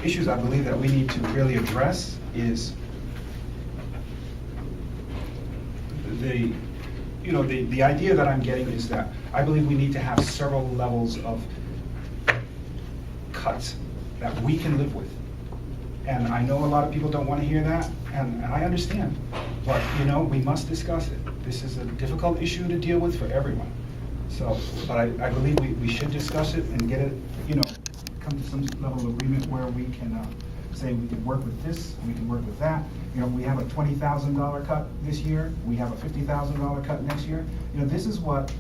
Issues I believe that we need to really address is the idea that I'm getting is that I believe we need to have several levels of cuts that we can live with. And I know a lot of people don't want to hear that, and I understand. But, we must discuss it. This is a difficult issue to deal with for everyone. So, but I believe we should discuss it and get it, come to some level of agreement where we can say we can work with this, we can work with that. We have a $20,000 cut this year, we have a $50,000 cut next year. This is what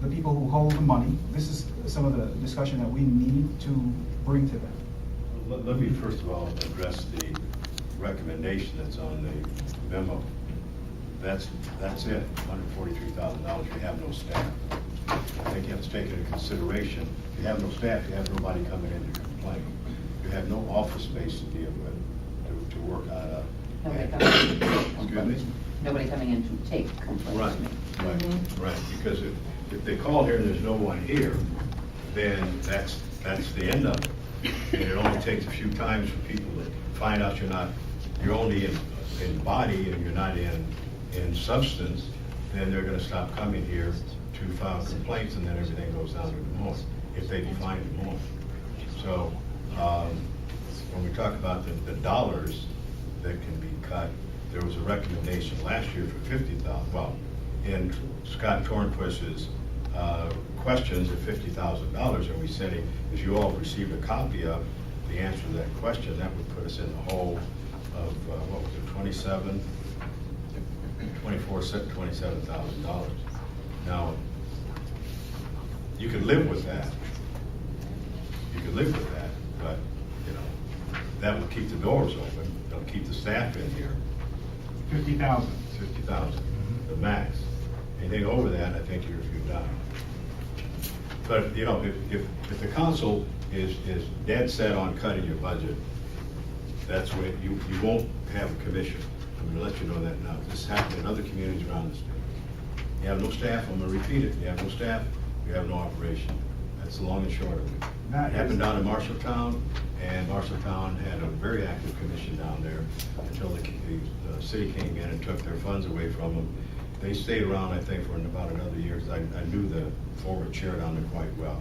the people who hold the money, this is some of the discussion that we need to bring to them. Let me first of all address the recommendation that's on the memo. That's it, $143,000, you have no staff. I think you have to take into consideration, if you have no staff, you have nobody coming in to complain. You have no office space to deal with, to work out of. Nobody coming in to take Excuse me? complaints. Nobody coming in to take complaints. Right, because if they call here and there's no one here, then that's the end of it. And it only takes a few times for people to find out you're only in body and you're not in substance, then they're gonna stop coming here to file complaints, and then everything goes down to the most, if they can find it more. So, when we talk about the dollars that can be cut, there was a recommendation last year for $50,000. Well, in Scott Tornquist's questions at $50,000, and we said, if you all received a copy of the answer to that question, that would put us in the hole of, what was it, $27,000. Now, you could live with that. You could live with that, but, that will keep the doors open. It'll keep the staff in here. 50,000. 50,000, the max. Anything over that, I think you're done. But, if the council is dead set on cutting your budget, that's when you won't have a commission. I'm gonna let you know that now. This happened in other communities around the state. You have no staff, I'm gonna repeat it. You have no staff, you have no operation. That's the long and short of it. It happened down in Marshalltown, and Marshalltown had a very active commission down there until the city came in and took their funds away from them. They stayed around, I think, for about another year, because I knew the former chair down there quite well.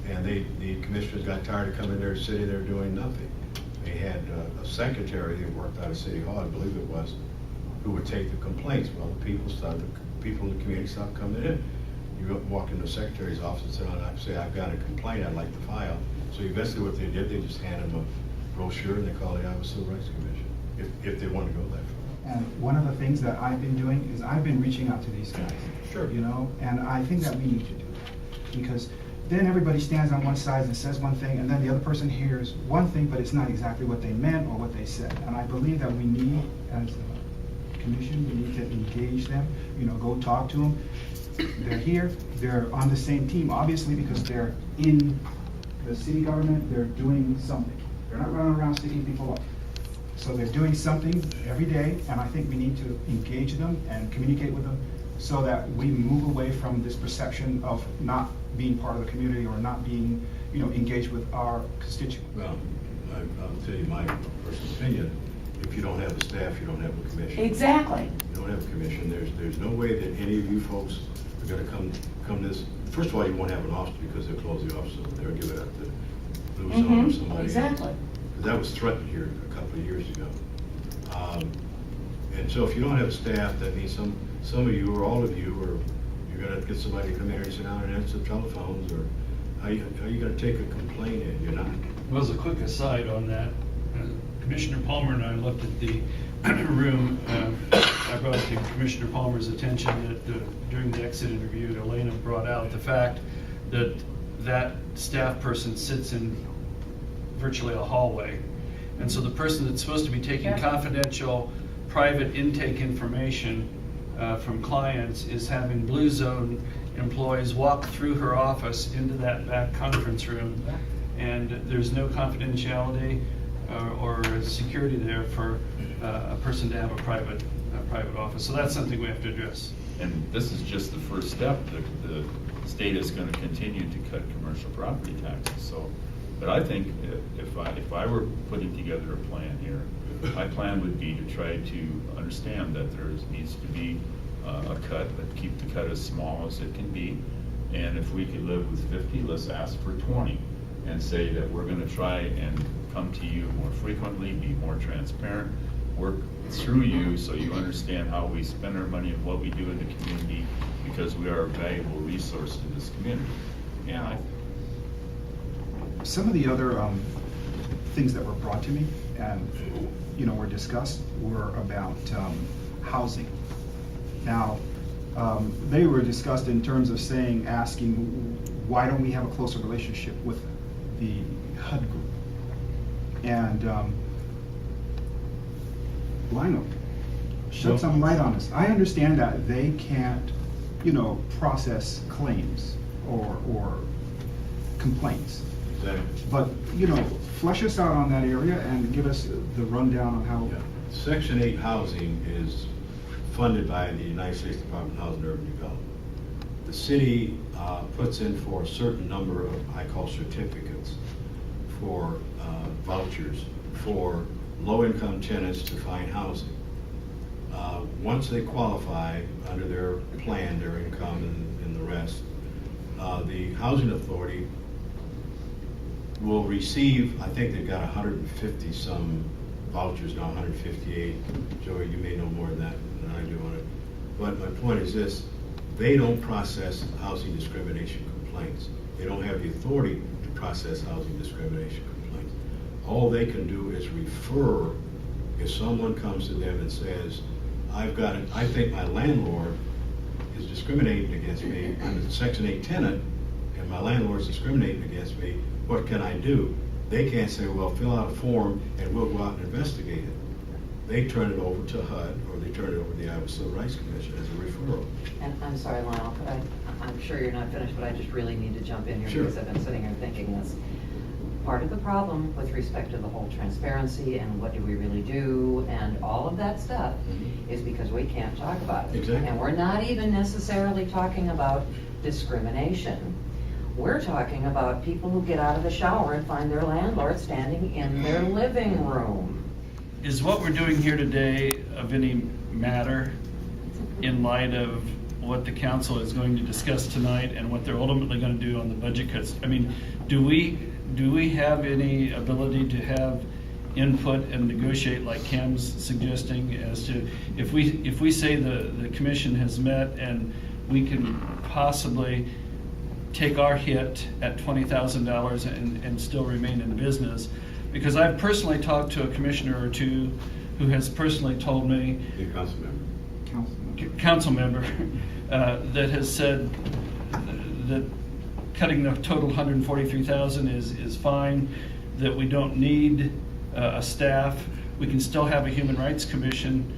And the commissioners got tired of coming there, sitting there doing nothing. They had a secretary that worked out of City Hall, I believe it was, who would take the complaints. Well, the people in the community stopped coming in. You walk into the secretary's office and sit down and say, I've got a complaint I'd like to file. So eventually what they did, they just handed them a brochure and they called the Iowa Civil Rights Commission, if they want to go that far. And one of the things that I've been doing is I've been reaching out to these guys. Sure. And I think that we need to do that. Because then everybody stands on one side and says one thing, and then the other person hears one thing, but it's not exactly what they meant or what they said. And I believe that we need, as a commission, we need to engage them, go talk to them. They're here, they're on the same team, obviously, because they're in the city government, they're doing something. They're not running around sticking people up. So they're doing something every day, and I think we need to engage them and communicate with them so that we move away from this perception of not being part of the community or not being, engaged with our constituents. Well, I'll tell you my personal opinion. If you don't have a staff, you don't have a commission. Exactly. You don't have a commission. There's no way that any of you folks are going to come to this. First of all, you won't have an office because they'll close the office over there, give it up to Lewis or somebody. Exactly. Because that was threatened here a couple of years ago. And so if you don't have staff, that means some of you or all of you you're going to get somebody to come here and sit down and answer telephones, or how you going to take a complaint in? You're not. Well, as a quick aside on that, Commissioner Palmer and I looked at the room. I brought to Commissioner Palmer's attention that during the exit interview, Elena brought out the fact that that staff person sits in virtually a hallway. And so the person that's supposed to be taking confidential, private intake information from clients is having Blue Zone employees walk through her office into that back conference room, and there's no confidentiality or security there for a person to have a private office. So that's something we have to address. And this is just the first step. The state is gonna continue to cut commercial property taxes, so. But I think if I were putting together a plan here, my plan would be to try to understand that there needs to be a cut, but keep the cut as small as it can be. And if we could live with 50, let's ask for 20 and say that we're gonna try and come to you more frequently, be more transparent, work through you so you understand how we spend our money and what we do in the community, because we are a valuable resource to this community. And Some of the other things that were brought to me and, were discussed were about housing. Now, they were discussed in terms of asking, why don't we have a closer relationship with the HUD group? And Lionel, shed some light on this. I understand that they can't, process claims or complaints. Exactly. But, flesh us out on that area and give us the rundown on how. Yeah. Section 8 housing is funded by the United States Department of Housing and Urban Development. The city puts in for a certain number of, I call certificates, for vouchers for low-income tenants to find housing. Once they qualify under their plan, their income and the rest, the Housing Authority will receive, I think they've got 150 some vouchers now, 158. Joey, you may know more than that than I do on it. But my point is this, they don't process housing discrimination complaints. They don't have the authority to process housing discrimination complaints. All they can do is refer if someone comes to them and says, I think my landlord is discriminating against me. I'm a Section 8 tenant and my landlord's discriminating against me. What can I do? They can't say, well, fill out a form and we'll go out and investigate it. They turn it over to HUD or they turn it over to the Iowa Civil Rights Commission as a referral. And I'm sorry, Lionel, but I'm sure you're not finished, but I just really need to jump in here Sure. because I've been sitting here thinking this. Part of the problem with respect to the whole transparency and what do we really do and all of that stuff is because we can't talk about it. Exactly. And we're not even necessarily talking about discrimination. We're talking about people who get out of the shower and find their landlord standing in their living room. Is what we're doing here today of any matter in light of what the council is going to discuss tonight and what they're ultimately going to do on the budget cuts? I mean, do we have any ability to have input and negotiate like Cam's suggesting as to, if we say the commission has met and we can possibly take our hit at $20,000 and still remain in business? Because I've personally talked to a commissioner or two who has personally told me, The council member. council member, that has said that cutting the total 143,000 is fine, that we don't need a staff. We can still have a human rights commission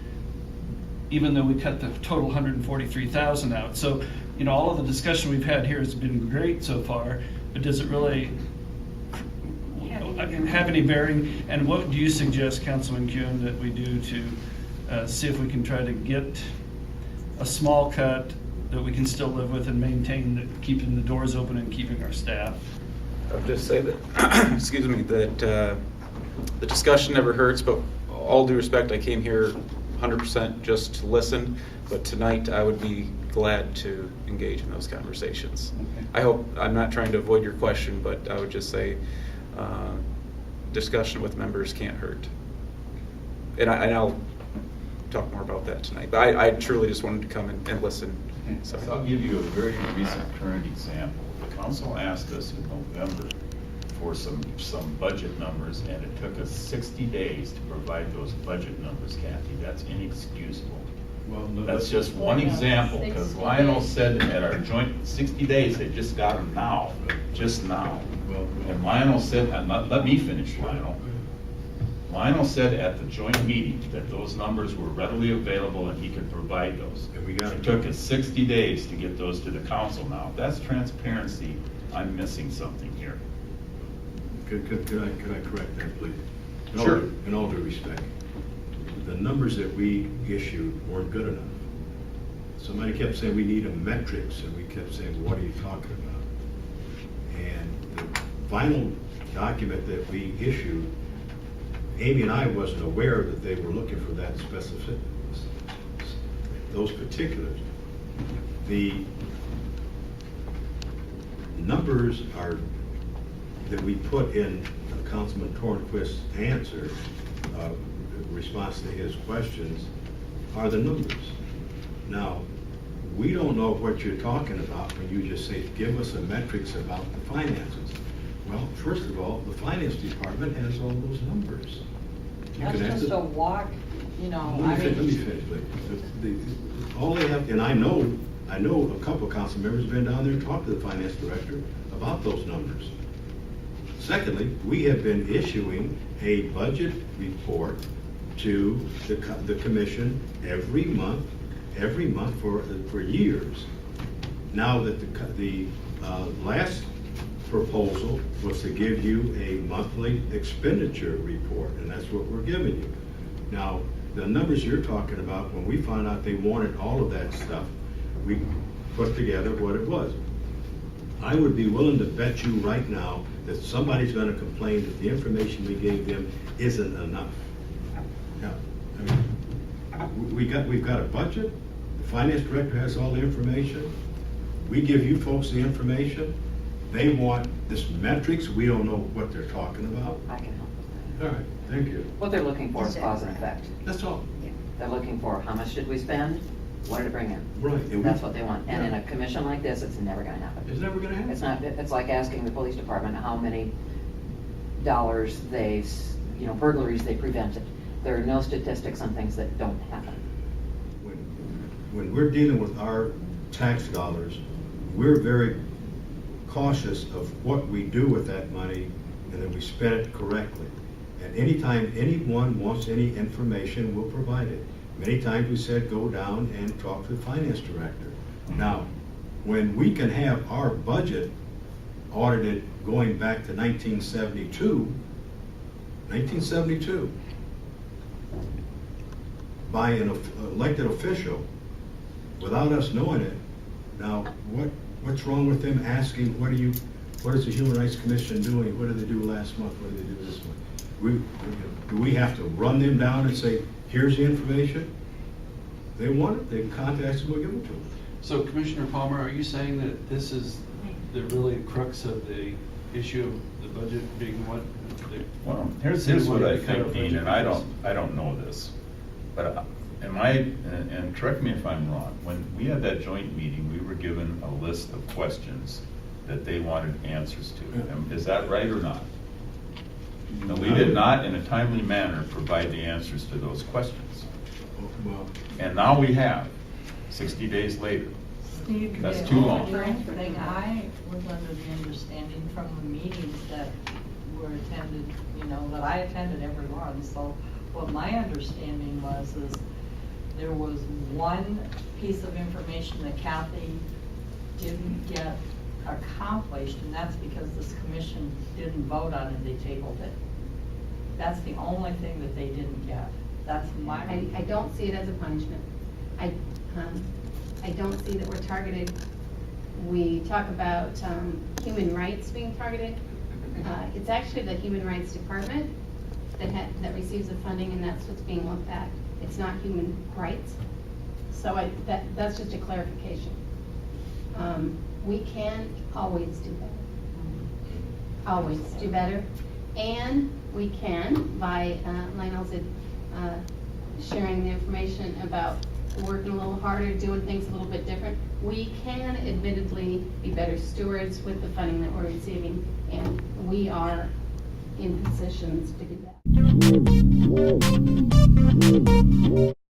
even though we cut the total 143,000 out. So, all of the discussion we've had here has been great so far, but does it really have any bearing? And what do you suggest, Councilman Kuhn, that we do to see if we can try to get a small cut that we can still live with and maintain keeping the doors open and keeping our staff? I would just say that, excuse me, that the discussion never hurts, but all due respect, I came here 100% just to listen, but tonight I would be glad to engage in those conversations. Okay. I hope, I'm not trying to avoid your question, but I would just say discussion with members can't hurt. And I'll talk more about that tonight, but I truly just wanted to come and listen. So I'll give you a very recent current example. The council asked us in November for some budget numbers, and it took us 60 days to provide those budget numbers, Kathy. That's inexcusable. Well, That's just one example, because Lionel said at our joint 60 days, they just got them now, just now. And Lionel said, and let me finish, Lionel. Lionel said at the joint meeting that those numbers were readily available and he could provide those. And we got It it. took us 60 days to get those to the council now. If that's transparency, I'm missing something here. Could I correct that, please? Sure. In all due respect, the numbers that we issued weren't good enough. somebody kept saying we need a metrics, and we kept saying, what are you talking about? And the final document that we issued, Amy and I wasn't aware that they were looking for that specific, those particulars. The numbers are, that we put in Councilman Tornquist's answer, response to his questions, are the numbers. Now, we don't know what you're talking about when you just say, give us a metrics about the finances. Well, first of all, the finance department has all those numbers. You That's can ask just the- a walk, you know, Let I me mean. finish, please. All they have, and I know a couple of council members have been down there and talked to the finance director about those numbers. Secondly, we have been issuing a budget report to the commission every month for years. Now that the last proposal was to give you a monthly expenditure report, and that's what we're giving you. Now, the numbers you're talking about, when we found out they wanted all of that stuff, we put together what it was. I would be willing to bet you right now that somebody's gonna complain that the information we gave them isn't enough. Yeah, I mean, we've got a budget, the finance director has all the information, we give you folks the information, they want this metrics, we don't know what they're talking about. I can help with All right, thank you. that. What they're looking for is cause and effect. That's all. They're looking for, how much did we spend? What did it bring in? Right. and we- That's what they want. And in Yeah. a commission like this, it's never gonna happen. It's never gonna happen. It's not, it's like asking the police department how many dollars they, burglaries they prevented. There are no statistics on things that don't happen. When we're dealing with our tax dollars, we're very cautious of what we do with that money and that we spend it correctly. And anytime anyone wants any information, we'll provide it. Many times we said, go down and talk to the finance director. Now, when we can have our budget audited going back to 1972, by an elected official, without us knowing it, now, what's wrong with them asking, what is the Human Rights Commission doing? What did they do last month? What did they do this month? Do we have to run them down and say, here's the information? They want it, they can contact us, we'll give it to them. So Commissioner Palmer, are you saying that this is the really crux of the issue of the budget being what? Well, here's what I think, Dean, and I don't know this, but and correct me if I'm wrong, when we had that joint meeting, we were given a list of questions that they wanted answers to. Is that right or not? No, we did not, in a timely manner, provide the answers to those questions. Well, And now we have, 60 days later. Steve, That's the too long. only thing I was under the understanding from the meetings that were attended, that I attended every one, so what my understanding was is there was one piece of information that Kathy didn't get accomplished, and that's because this commission didn't vote on it, they tabled it. That's the only thing that they didn't get. That's my. I don't see it as a punishment. I don't see that we're targeted. We talk about human rights being targeted. It's actually the Human Rights Department that receives the funding, and that's what's being looked at. It's not human rights. So that's just a clarification. We can always do better. Always do better. And we can, by Lionel's sharing the information about working a little harder, doing things a little bit different, we can admittedly be better stewards with the funding that we're receiving, and we are in positions to do that.